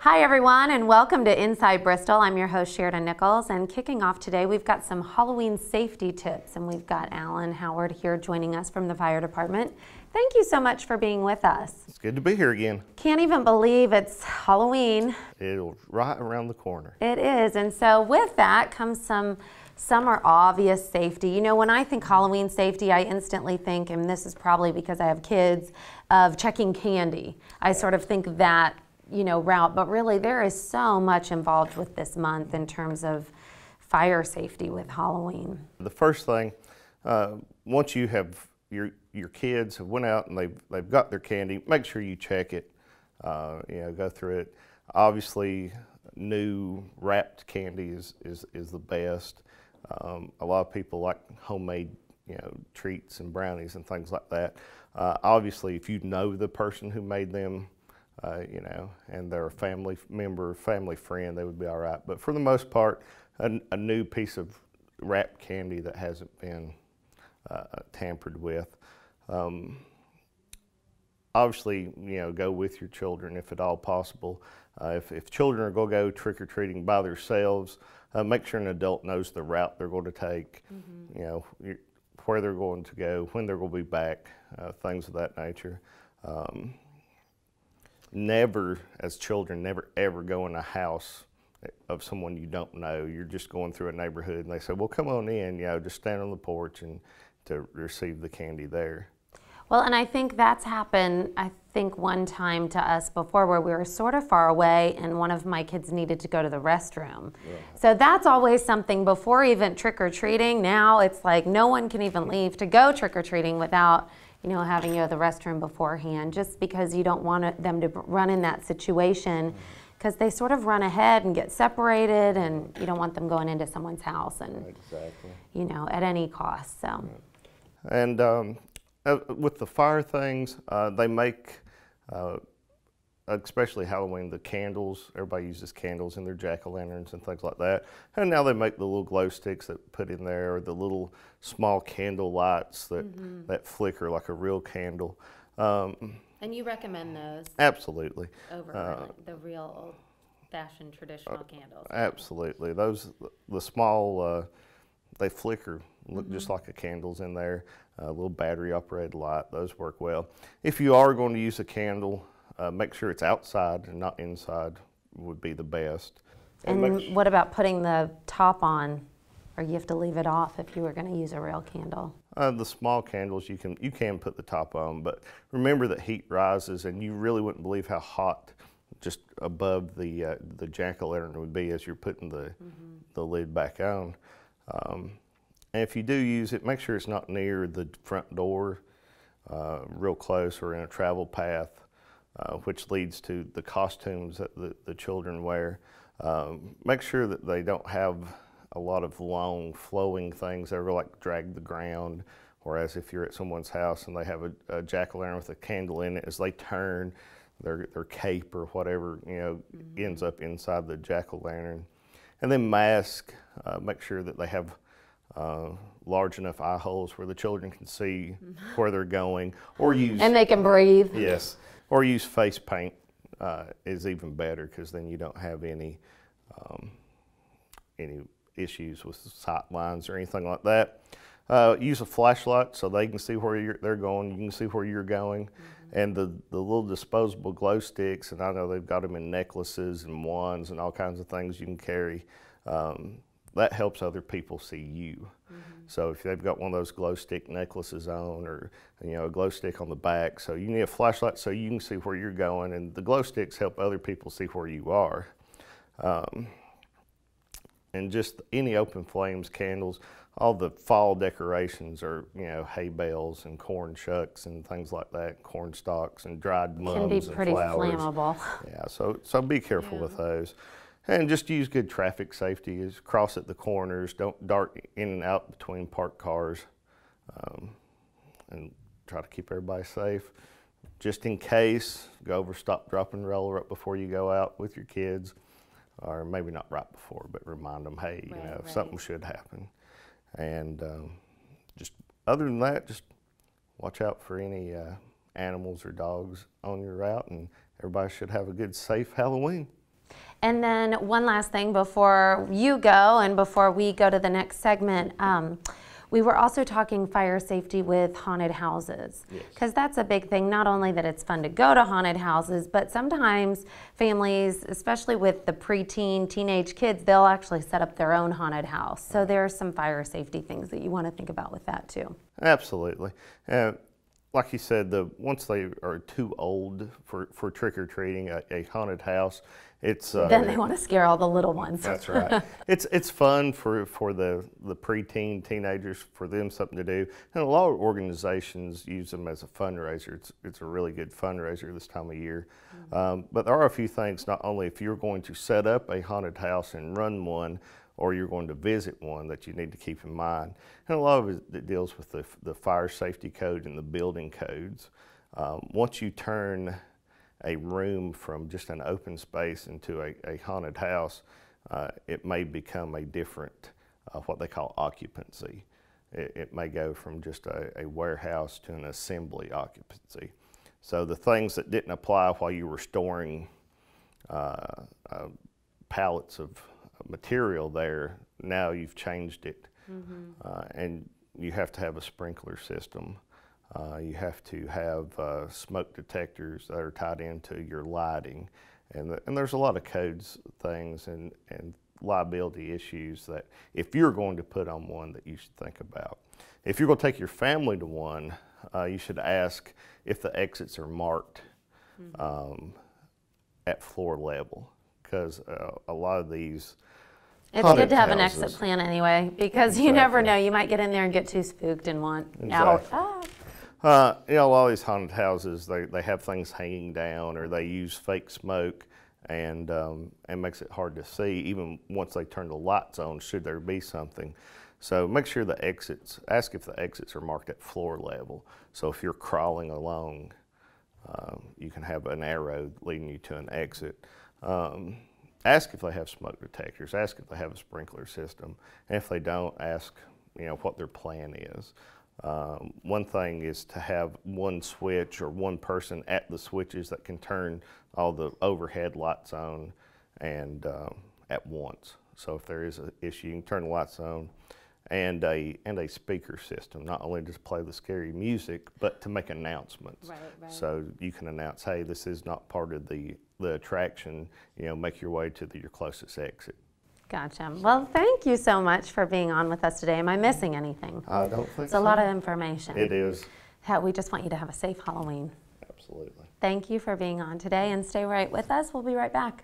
Hi everyone, and welcome to Inside Bristol. I'm your host Sheridan Nichols, and kicking off today we've got some Halloween safety tips, and we've got Alan Howard here joining us from the fire department. Thank you so much for being with us. It's good to be here again. Can't even believe it's Halloween. It's right around the corner. It is, and so with that comes some are obvious safety. You know, when I think Halloween safety, I instantly think, and this is probably because I have kids, of checking candy. I sort of think that route, but really there is so much involved with this month in terms of fire safety with Halloween. The first thing, once you have your kids have went out and they've got their candy, make sure you check it, go through it. Obviously, new wrapped candy is the best. A lot of people like homemade treats and brownies and things like that. Obviously, if you know the person who made them, and they're a family member, family friend, they would be all right. But for the most part, a new piece of wrapped candy that hasn't been tampered with. Obviously, go with your children if at all possible. If children are going to go trick-or-treating by themselves, make sure an adult knows the route they're going to take, where they're going to go, when they're going to be back, things of that nature. Never, as children, never ever go in a house of someone you don't know. You're just going through a neighborhood and they say, well, come on in, just stand on the porch and to receive the candy there. Well, and I think that's happened, one time to us before where we were sort of far away and one of my kids needed to go to the restroom. Yeah. So that's always something before even trick-or-treating. Now it's like no one can even leave to go trick-or-treating without having to go to the restroom beforehand, just because you don't want them to run in that situation, because they sort of run ahead and get separated, and you don't want them going into someone's house and exactly. At any cost. So. And with the fire things, they make, especially Halloween, the candles. Everybody uses candles in their jack-o'-lanterns and things like that. And now they make the little glow sticks that put in there, or the little small candle lights that flicker like a real candle. And you recommend those? Absolutely. Over the real old-fashioned traditional candles? Absolutely. Those, the small, they flicker, look just like a candle's in there. A little battery-operated light, those work well. If you are going to use a candle, make sure it's outside and not inside would be the best. And what about putting the top on, or you have to leave it off if you were going to use a real candle? The small candles, you can put the top on, but remember that heat rises, and you really wouldn't believe how hot just above the jack-o'-lantern would be as you're putting the lid back on. And if you do use it, make sure it's not near the front door, real close, or in a travel path. Which leads to the costumes that the children wear. Make sure that they don't have a lot of long flowing things that are like drag the ground, whereas if you're at someone's house and they have a jack-o'-lantern with a candle in it, as they turn, their cape or whatever ends up inside the jack-o'-lantern. And then mask, make sure that they have large enough eye holes where the children can see where they're going, or use, and they can breathe. Yes. Or use face paint is even better, because then you don't have any issues with sight lines or anything like that. Use a flashlight so they can see where they're going. You can see where you're going. And the little disposable glow sticks, and I know they've got them in necklaces and wands and all kinds of things you can carry. That helps other people see you. So if they've got one of those glow stick necklaces on, or a glow stick on the back, so you need a flashlight so you can see where you're going, and the glow sticks help other people see where you are. And just any open flames, candles, all the fall decorations are hay bales and corn shucks and things like that, corn stalks and dried mums and flowers. Can be pretty flammable. Yeah, so be careful with those. And just use good traffic safety. Is cross at the corners. Don't dart in and out between parked cars. And try to keep everybody safe. Just in case, go over stop, drop, and roll right before you go out with your kids. Or maybe not right before, but remind them, hey, something should happen. And just other than that, just watch out for any animals or dogs on your route, and everybody should have a good, safe Halloween. And then one last thing before you go and before we go to the next segment, we were also talking fire safety with haunted houses, because that's a big thing. Not only that it's fun to go to haunted houses, but sometimes families, especially with the preteen, teenage kids, they'll actually set up their own haunted house. So there are some fire safety things that you want to think about with that too. Absolutely. Like you said, once they are too old for trick-or-treating, a haunted house, it's then they want to scare all the little ones. That's right. It's fun for the preteen teenagers, for them something to do, and a lot of organizations use them as a fundraiser. It's a really good fundraiser this time of year. But there are a few things. Not only if you're going to set up a haunted house and run one, or you're going to visit one, that you need to keep in mind. And a lot of it deals with the fire safety code and the building codes. Once you turn a room from just an open space into a haunted house, it may become a different, what they call occupancy. It may go from just a warehouse to an assembly occupancy. So the things that didn't apply while you were storing pallets of material there, now you've changed it. And you have to have a sprinkler system. You have to have smoke detectors that are tied into your lighting. And there's a lot of codes things and liability issues that if you're going to put on one, that you should think about. If you're going to take your family to one, you should ask if the exits are marked at floor level, because a lot of these it's good to have an exit plan anyway, because you never know. You might get in there and get too spooked and want out. You know, a lot of these haunted houses, they have things hanging down, or they use fake smoke, and makes it hard to see, even once they turn the lights on, should there be something. So make sure the exits, ask if the exits are marked at floor level. So if you're crawling along, you can have an arrow leading you to an exit. Ask if they have smoke detectors, ask if they have a sprinkler system, and if they don't, ask, you know, what their plan is. One thing is to have one switch or one person at the switches that can turn all the overhead lights on and at once. So if there is an issue, you can turn the lights on, and a speaker system, not only to play the scary music, but to make announcements. Right. So you can announce, hey, this is not part of the attraction, you know, make your way to your closest exit. Gotcha. Well, thank you so much for being on with us today. Am I missing anything? I don't think so. It's a lot of information. It is. We just want you to have a safe Halloween. Absolutely. Thank you for being on today, and stay right with us. We'll be right back.